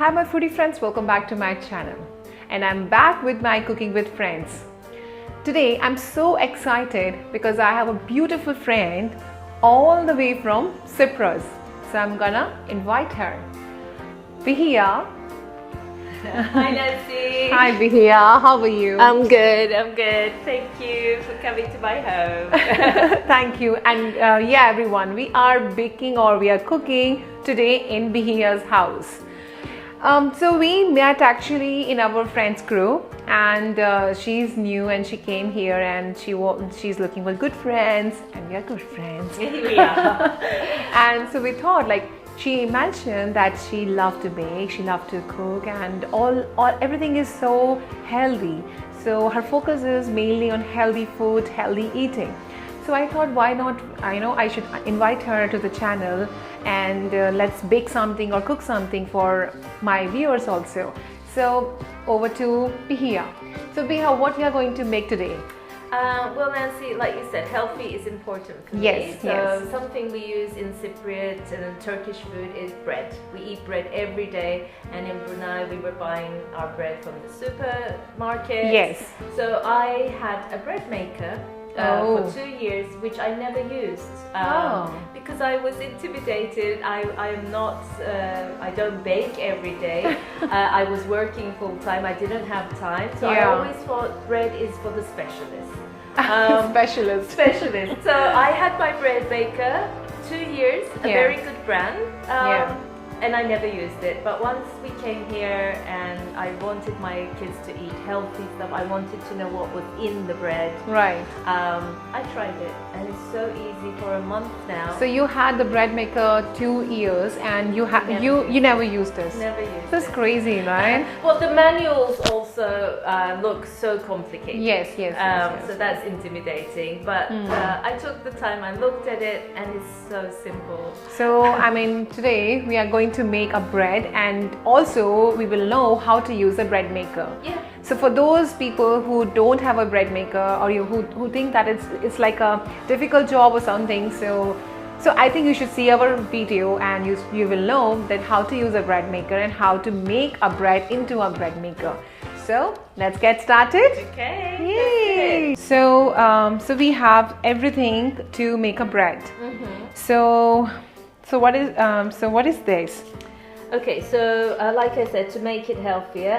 Hi my foodie friends, welcome back to my channel, and I'm back with my Cooking with Friends. Today I'm so excited because I have a beautiful friend all the way from Cyprus, so I'm gonna invite her. Behiya. Hi Nancy. Hi Behiya, how are you? I'm good. Thank you for coming to my home. Thank you. And yeah everyone, we are baking or we are cooking today in Behiya's house. So we met actually in our friend's crew, and she's new and she came here and she's looking for good friends, and we are good friends. We are. And so we thought, like, she mentioned that she loved to bake, she loved to cook, and everything is so healthy. So her focus is mainly on healthy food, healthy eating. So I thought, why not, I should invite her to the channel and let's bake something or cook something for my viewers also. So over to Behiya. So Behiya, what we are going to make today? Well, Nancy, like you said, healthy is important for me. Yes, So yes. Something we use in Cypriot and in Turkish food is bread. We eat bread every day, and in Brunei we were buying our bread from the supermarket. Yes. So I had a bread maker for 2 years, which I never used because I was intimidated. I don't bake every day. I was working full time. I didn't have time, so I always thought bread is for the specialists. Specialist. So I had my bread baker 2 years, a very good brand. And I never used it, but once we came here and I wanted my kids to eat healthy stuff, I wanted to know what was in the bread. Right. I tried it, and it's so easy for a month now. So you had the bread maker 2 years, and you never used this. Never used it. That's crazy, right? Well, the manuals also look so complicated. Yes. So that's intimidating. But I took the time, I looked at it, and it's so simple. So I mean, today we are going to make a bread, and also we will know how to use a bread maker. Yeah. So for those people who don't have a bread maker, or who think that it's like a difficult job or something, so I think you should see our video, and you will know that how to use a bread maker and how to make a bread into a bread maker. So let's get started. Okay. Yay! So we have everything to make a bread. So what is this? Okay, so like I said, to make it healthier,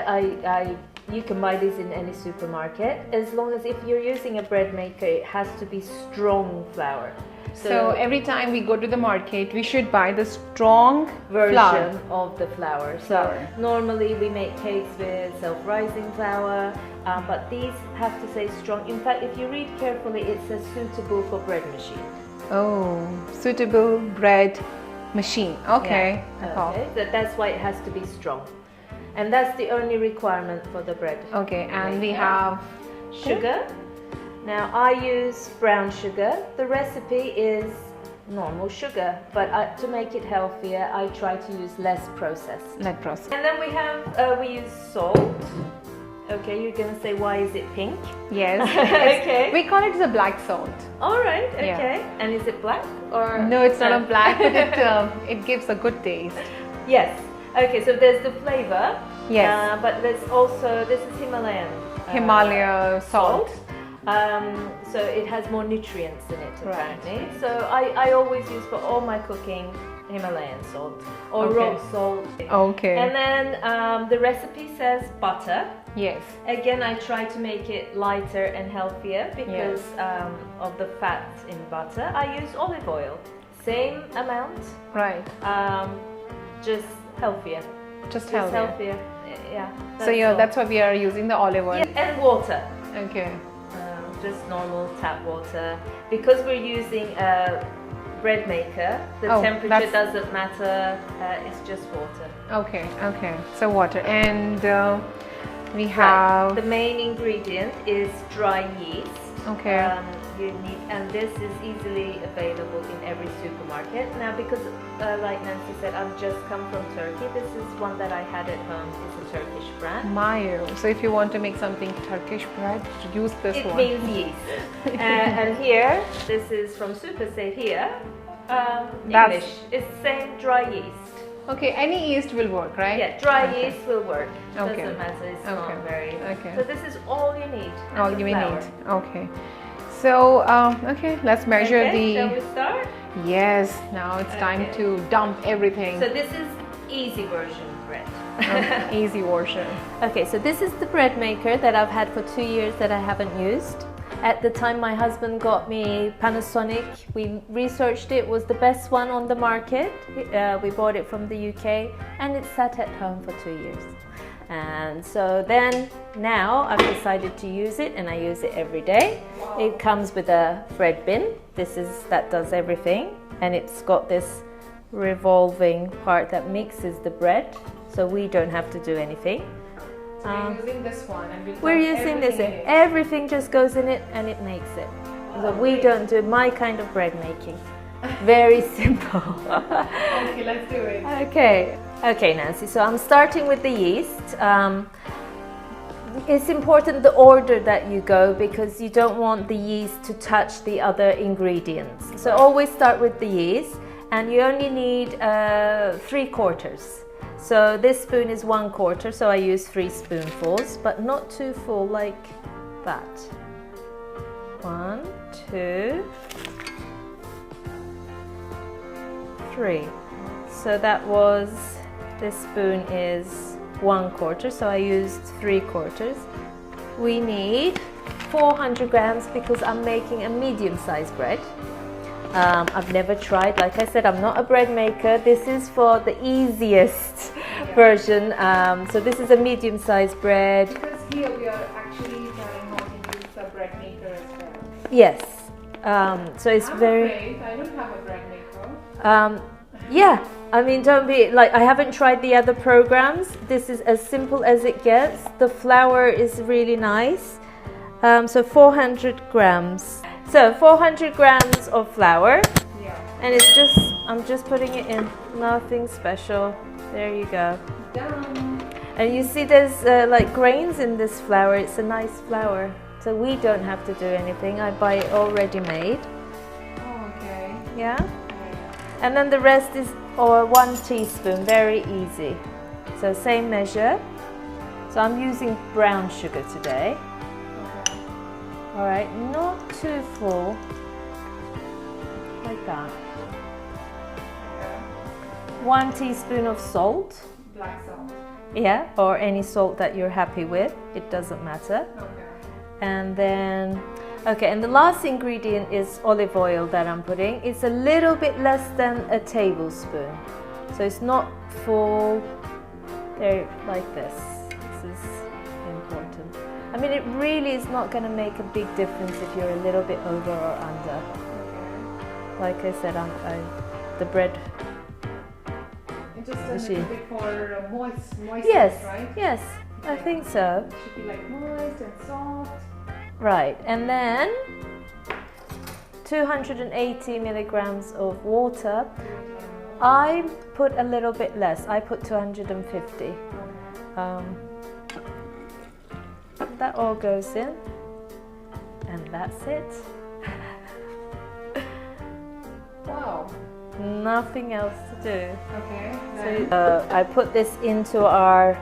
you can buy this in any supermarket. As long as if you're using a bread maker, it has to be strong flour. So every time we go to the market, we should buy the strong version of the flour. So normally we make cakes with self-rising flour, but these have to say strong. In fact, if you read carefully, it says suitable for bread machine. Oh, suitable bread machine. Okay. Yeah. Okay. So that's why it has to be strong, and that's the only requirement for the bread. Okay, and we have sugar. Now I use brown sugar. The recipe is normal sugar, but to make it healthier, I try to use less processed. And then we use salt. Okay, you're gonna say, why is it pink? Yes. Okay. We call it the black salt. All right. Okay. Yeah. And is it black or? No, it's not a black, but it gives a good taste. Yes. Okay. So there's the flavor. Yes. But there's also, this is Himalaya salt. So it has more nutrients in it apparently. Right. So I always use for all my cooking Himalayan salt or rock salt. Okay. And then the recipe says butter. Yes. Again, I try to make it lighter and healthier because of the fat in butter. I use olive oil, same amount. Right. Just healthier. Just healthier. Yeah. So that's why we are using the olive oil. Yeah, and water. Okay. Just normal tap water, because we're using a bread maker. The temperature doesn't matter. It's just water. Okay. So water, and we have the main ingredient is dry yeast. Okay. You need, and this is easily available in every supermarket now, because like Nancy said, I've just come from Turkey. This is one that I had at home. It's a Turkish brand. Mayo. So if you want to make something Turkish bread, use this one. It means yeast. And here, this is from Super Say here. English. It's the same dry yeast. Okay, any yeast will work, right? Yeah, dry Okay. yeast will work. Okay. Doesn't matter, it's Okay. not very... Okay. So this is all you need. and All the you flour. need. Okay. So, okay, let's measure Okay, shall we the... start? Yes, now it's time Okay. to dump everything. So this is easy version bread. Easy version. Okay, so this is the bread maker that I've had for 2 years that I haven't used. At the time my husband got me Panasonic, we researched it, was the best one on the market. We bought it from the UK and it sat at home for 2 years. And so then now I've decided to use it and I use it every day. Wow. It comes with a bread bin. That does everything, and it's got this revolving part that mixes the bread, so we don't have to do anything. So we're using this one and We're using this. Everything just goes in it and it makes it. So we don't do my kind of bread making. Very simple. Okay, let's do it. Okay, Nancy. So I'm starting with the yeast. It's important the order that you go because you don't want the yeast to touch the other ingredients. So always start with the yeast, and you only need 3/4. So this spoon is 1/4, so I use 3 spoonfuls, but not too full like that. 1, 2, 3. So that was, this spoon is 1/4, so I used 3/4. We need 400 grams because I'm making a medium-sized bread. I've never tried, like I said, I'm not a bread maker. This is for the easiest version. So this is a medium-sized bread. Because here we are actually learning how to use the bread maker as well. Yes. So it's I'm very... afraid I don't have a bread maker. Yeah, I mean, don't be like, I haven't tried the other programs. This is as simple as it gets. The flour is really nice. So 400 grams. So 400 grams of flour. Yeah. And it's just, I'm just putting it in, nothing special. There you go. Done. And you see there's like grains in this flour. It's a nice flour. So we don't have to do anything. I buy it already made. Oh, okay. Yeah. And then the rest is 1 teaspoon, very easy. So same measure. So I'm using brown sugar today. Okay. All right, not too full, like that. Okay. 1 teaspoon of salt. Black salt. Yeah, or any salt that you're happy with. It doesn't matter. Okay. And then, okay, and the last ingredient is olive oil that I'm putting. It's a little bit less than a tablespoon. So it's not full, there, like this. This is important. I mean, it really is not going to make a big difference if you're a little bit over or under. Okay. Like I said, the bread. And just a little bit for moistness, Yes, right? yes, I think so. It should be like moist and soft. Right, and then 280 milligrams of water. I put a little bit less. I put 250. That all goes in, and that's it. Wow. Nothing else to do. Okay. So I put this into our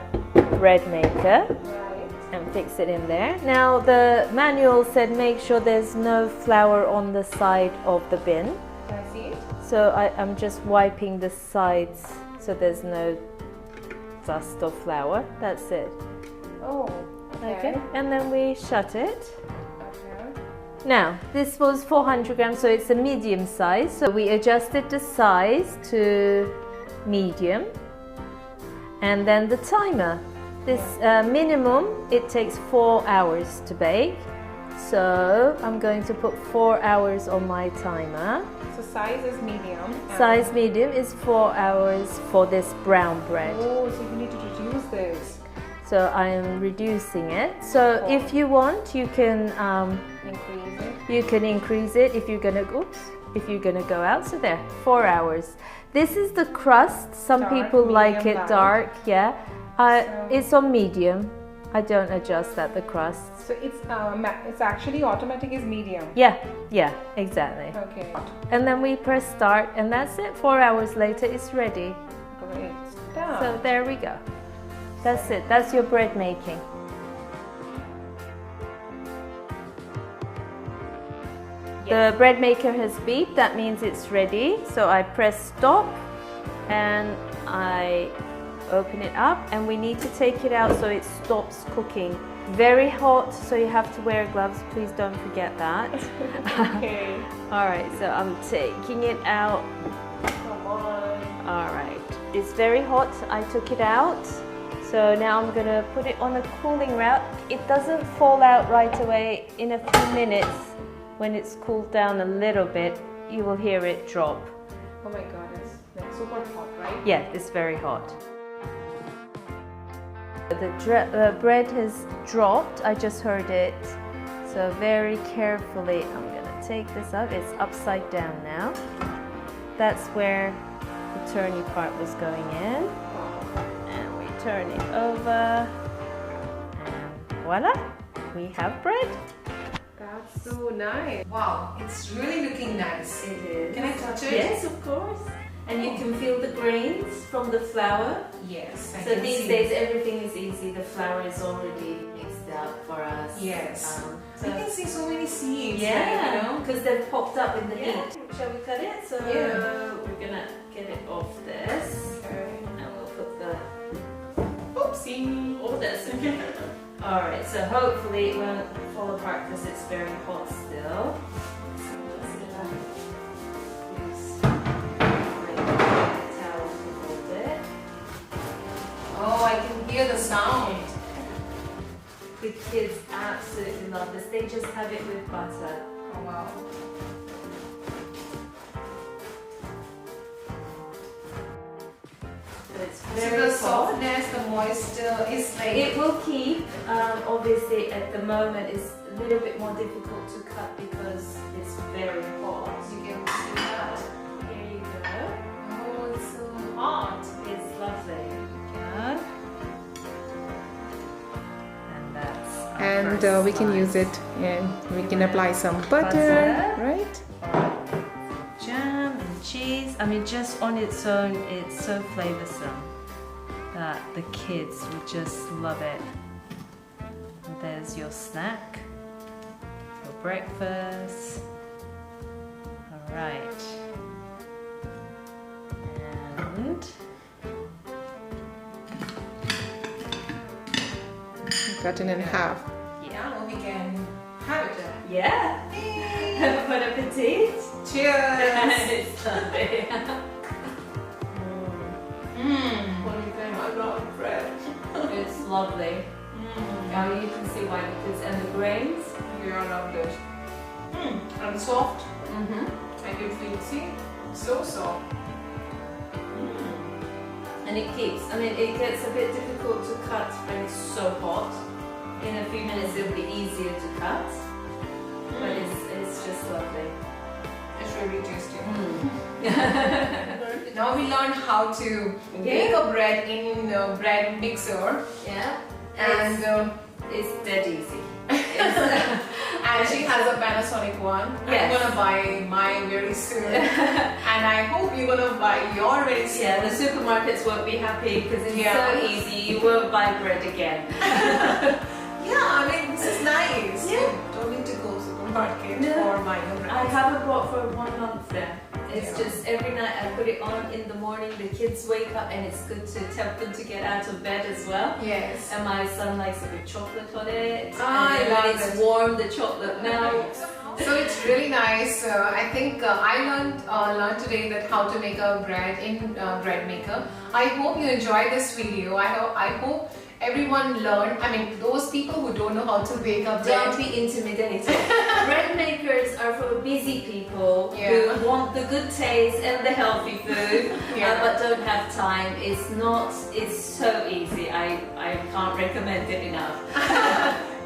bread maker Right. and fix it in there. Now the manual said make sure there's no flour on the side of the bin. Can I see it? So I'm just wiping the sides so there's no dust of flour. That's it. Oh. Okay. And then we shut it. Okay. Now, this was 400 grams, so it's a medium size. So we adjusted the size to medium. And then the timer. This minimum, it takes 4 hours to bake. So I'm going to put 4 hours on my timer. So size is medium. Size medium is 4 hours for this brown bread. Oh, so you need to reduce this. So I am reducing it. So if you want, you can Increase it. you can increase it if you're gonna go out. So there, 4 hours. This is the crust. Some Dark, people like medium, it light. dark. Yeah, So- it's on medium. I don't adjust at the crust. So it's actually automatic is medium. Yeah, exactly. Okay. And then we press start, and that's it. 4 hours later, it's ready. Great stuff. So there we go. That's it. That's your bread making. The bread maker has beeped. That means it's ready. So I press stop and I open it up, and we need to take it out so it stops cooking. Very hot, so you have to wear gloves. Please don't forget that. Okay. All right, so I'm taking it out. Come on. All right, it's very hot. I took it out. So now I'm gonna put it on a cooling rack. It doesn't fall out right away. In a few minutes, when it's cooled down a little bit, you will hear it drop. Oh my god, it's like super hot, right? Yeah, it's very hot. The bread has dropped. I just heard it. So very carefully, I'm gonna take this up. It's upside down now. That's where the turny part was going in. And we turn it over. And voila, we have bread. That's so nice. Wow, it's really looking nice. It is. Can I touch it? Yes, of course. And you can feel the grains from the flour. Yes. I So can these see. days everything is easy. The flour is already mixed out for us. Yes. So I can see so many seeds. yeah, Like, you know. because they've popped up in the Yeah. heat. Shall we cut it? So Yeah. we're gonna get it off this, Okay. and we'll put the. Oopsie. Oh, that's okay. All right. So hopefully it won't fall apart because it's very hot still. So let's use a towel to hold it. Oh, I can hear the sound. The kids absolutely love this. They just have it with butter. Oh wow. But it's So very the soft. softness, the moisture is like. It will keep. Obviously, at the moment, it's a little bit more difficult to cut because it's very hot. You can see that. Here you go. Oh, it's so hot. It's lovely. Good. And that's. Our And first we can slice. use it, and we can apply some butter, right? Jam and cheese. I mean, just on its own, it's so flavoursome that the kids would just love it. And there's your snack for breakfast. All right. And Cut it in half. yeah, Now we can have it. yeah. Bon appetit. Cheers! It's lovely. What do you think? I love bread. It's lovely. Now you can see why, because and the grains. Yeah, I love this. And soft. Mm-hmm. I can feel, see? So soft. And it keeps. I mean, it gets a bit difficult to cut when it's so hot. In a few minutes, it'll be easier to cut. But it's just lovely. It's really tasty. Now we learned how to bake a bread in a bread mixer, Yeah. and It's dead easy. and she has a Panasonic one. Yes. I'm gonna buy mine very soon, and I hope you're gonna buy your very soon. Yeah, the supermarkets won't be happy because it's Yeah. so easy. You won't buy bread again. Yeah, I mean, this is nice. Yeah. You don't need to go to the supermarket No. for buying a bread. I haven't bought for 1 month then. It's Yeah. just every night I put it on in the morning. The kids wake up and it's good to tempt them to get out of bed as well. Yes. And my son likes a bit chocolate on it. Ah, and I then love when it's it. warm, the chocolate melts. So it's really nice. I think I learned today that how to make a bread in bread maker. I hope you enjoyed this video. I hope everyone learned. I mean, those people who don't know how to bake a bread. Don't be intimidated. Bread makers are for busy people Yeah. who want the good taste and the healthy food, Yeah. but don't have time. It's so easy. I can't recommend it enough.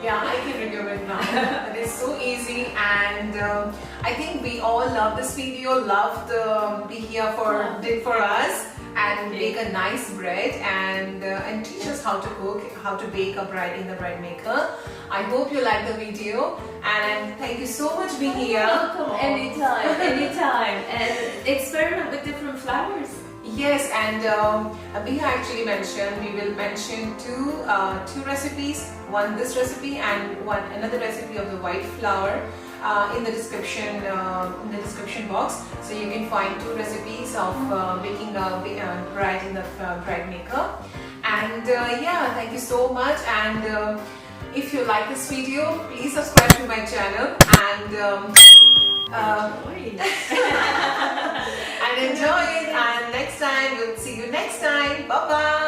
Yeah, I can recommend now. It is so easy, and I think we all love this video. Love the Behiya did for us, and make a nice bread and teach us how to cook, how to bake a bread in the bread maker. I hope you like the video, and thank you so much, Behiya. Welcome anytime, anytime, and experiment with different flours. Yes, and Behiya actually mentioned we will mention two recipes. One this recipe and one another recipe of the white flour in the description box. So you can find two recipes of making bread in the bread maker. And yeah, thank you so much. And if you like this video, please subscribe to my channel and and enjoy it. And next time we'll see you next time. Bye bye.